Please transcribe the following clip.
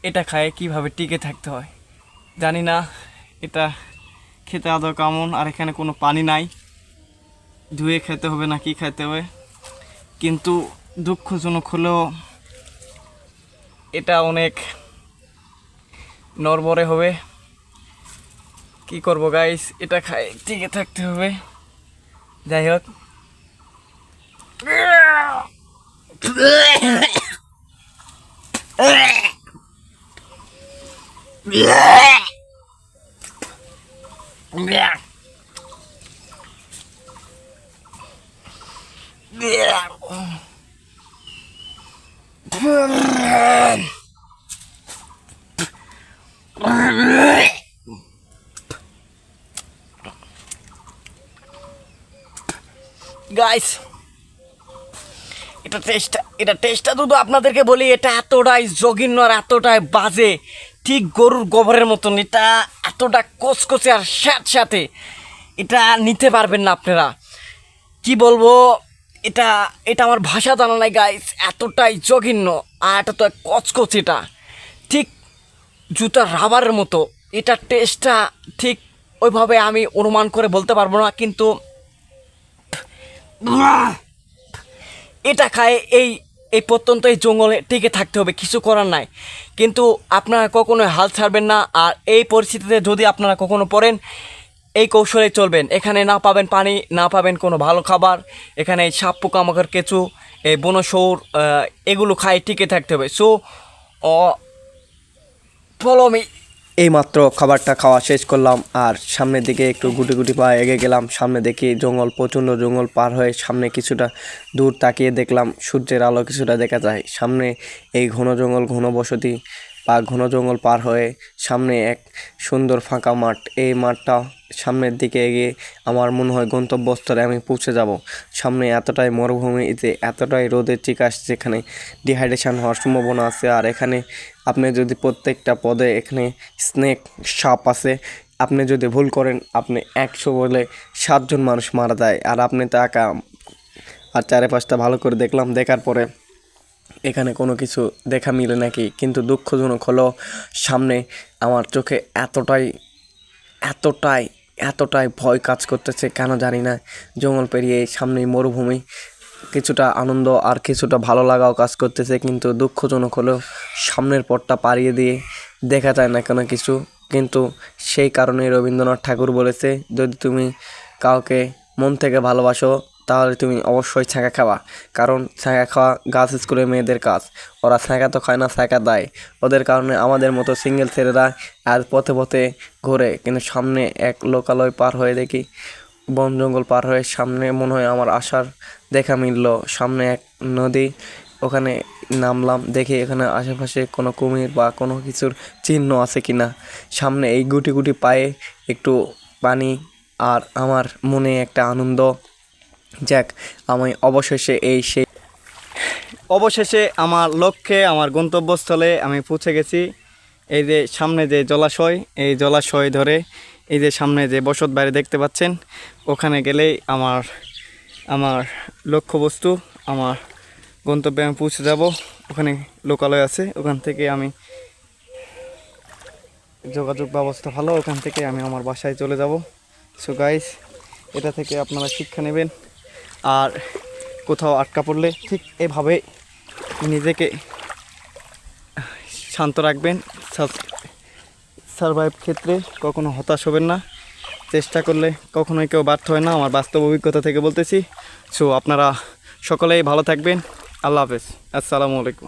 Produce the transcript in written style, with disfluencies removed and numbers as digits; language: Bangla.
এটা খায় কিভাবে টিকে থাকতে হয় জানি না। এটা খেতে আদৌ কেমন, আর এখানে কোনো পানি নাই, ধুয়ে খেতে হবে না কি খেতে হবে। কিন্তু দুঃখজনক হলেও এটা অনেক নড়বড়ে হবে। কি করব গাইস, এটা খায় টিকে থাকতে হবে। যাই হোক, গাইস এটা টেস্টটা শুধু আপনাদেরকে বলি, এটা এতটাই জঘন্য আর এতটাই বাজে, ঠিক গরুর গোবরের মতন। এটা এতটা কচকচে আর সাথে এটা নিতে পারবেন না আপনারা। কি বলবো, এটা এটা আমার ভাষা জানা নাই গাইস, এতটাই জঘন্য। আর এটা তো কচকচিটা ঠিক জুতার রাবারের মতো। এটা টেস্টটা ঠিক ওইভাবে আমি অনুমান করে বলতে পারবো না, কিন্তু এটা খায় এই এই প্রত্যন্ত এই জঙ্গলে টিকে থাকতে হবে, কিছু করার নাই। কিন্তু আপনারা কখনো হাল ছাড়বেন না। আর এই পরিস্থিতিতে যদি আপনারা কখনো পড়েন, এই কৌশলে চলবেন। এখানে না পাবেন পানি, না পাবেন কোনো ভালো খাবার, এখানে সাপ পোকামাকড় কেঁচু, এই বনশৌর এগুলো খায় টিকে থাকতে হবে। So follow me. এইমাত্র খাবারটা খাওয়া শেষ করলাম আর সামনের দিকে একটু গুটি গুটি পা এগিয়ে গেলাম। সামনে দেখি জঙ্গল, প্রচণ্ড জঙ্গল পার হয়ে সামনে কিছুটা দূর তাকিয়ে দেখলাম সূর্যের আলো কিছুটা দেখা যায়। সামনে এই ঘন জঙ্গল, ঘন বসতি বা ঘন জঙ্গল পার হয়ে সামনে এক সুন্দর ফাঁকা মাঠ। এই মাঠটা সামনের দিকে এগিয়ে আমার মনে হয় গন্তব্যস্থলে আমি পৌঁছে যাব। সামনে এতটাই মরুভূমিতে এতটাই রোদের চিকাশ, যেখানে ডিহাইড্রেশন হওয়ার সম্ভাবনা আছে। আর এখানে আপনি যদি প্রত্যেকটা পদে এখানে স্নেক, সাপ আছে, আপনি যদি ভুল করেন আপনি 100 বলে 7 জন মানুষ মারা যায়। আর আপনি তো একা। আর চারিপাশটা ভালো করে দেখলাম, দেখার পরে এখানে কোনো কিছু দেখা মিলে নাকি, কিন্তু দুঃখজনক হলো সামনে আমার চোখে এতটাই এতটাই এতটাই ভয় কাজ করতেছে কেন জানি না। জঙ্গল পেরিয়ে সামনেই মরুভূমি, কিছুটা আনন্দ আর কিছুটা ভালো লাগাও কাজ করতেছে, কিন্তু দুঃখজনক হলেও সামনের পথটা পাড়িয়ে দিয়ে দেখা যায় না কোনো কিছু। কিন্তু সেই কারণেই রবীন্দ্রনাথ ঠাকুর বলেছে, যদি তুমি কাউকে মন থেকে ভালোবাসো তাহলে তুমি অবশ্যই ছ্যাঁকা খাওয়া। কারণ ছ্যাঁকা খাওয়া গার্লস স্কুলের মেয়েদের কাজ, ওরা ছ্যাঁকা তো খায় না, ছ্যাঁকা দেয়। ওদের কারণে আমাদের মতো সিঙ্গেল ছেলেরা আর পথে পথে ঘোরে। কিন্তু সামনে এক লোকালয় পার হয়ে দেখি, বন জঙ্গল পার হয়ে সামনে মনে হয় আমার আশার দেখা মিলল। সামনে এক নদী, ওখানে নামলাম, দেখি এখানে আশেপাশে কোনো কুমির বা কোনো কিছুর চিহ্ন আছে কিনা। সামনে এই গুটি গুটি পায়ে একটু পানি আর আমার মনে একটা আনন্দ। যাক, আমি অবশেষে আমার লক্ষ্যে, আমার গন্তব্যস্থলে আমি পৌঁছে গেছি। এই যে সামনে যে জলাশয়, এই জলাশয় ধরে এই যে সামনে যে বসত বাড়ি দেখতে পাচ্ছেন, ওখানে গেলেই আমার আমার লক্ষ্যবস্তু, আমার গন্তব্যে আমি পৌঁছে যাব। ওখানে লোকালয় আছে, ওখান থেকে আমি যোগাযোগ ব্যবস্থা ভালো, ওখান থেকে আমি আমার বাসায় চলে যাব। সো গাইস, এটা থেকে আপনারা শিক্ষা নেবেন। আর কোথাও আটকা পড়লে ঠিক এভাবে নিজেকে শান্ত রাখবেন। সারভাইভ ক্ষেত্রে কখনো হতাশ হবেন না, চেষ্টা করলে কখনোই কেউ ব্যর্থ হয় না, আমার বাস্তব অভিজ্ঞতা থেকে বলতেছি। সো আপনারা সকলেই ভালো থাকবেন। আল্লাহ হাফেজ, আসসালামু আলাইকুম।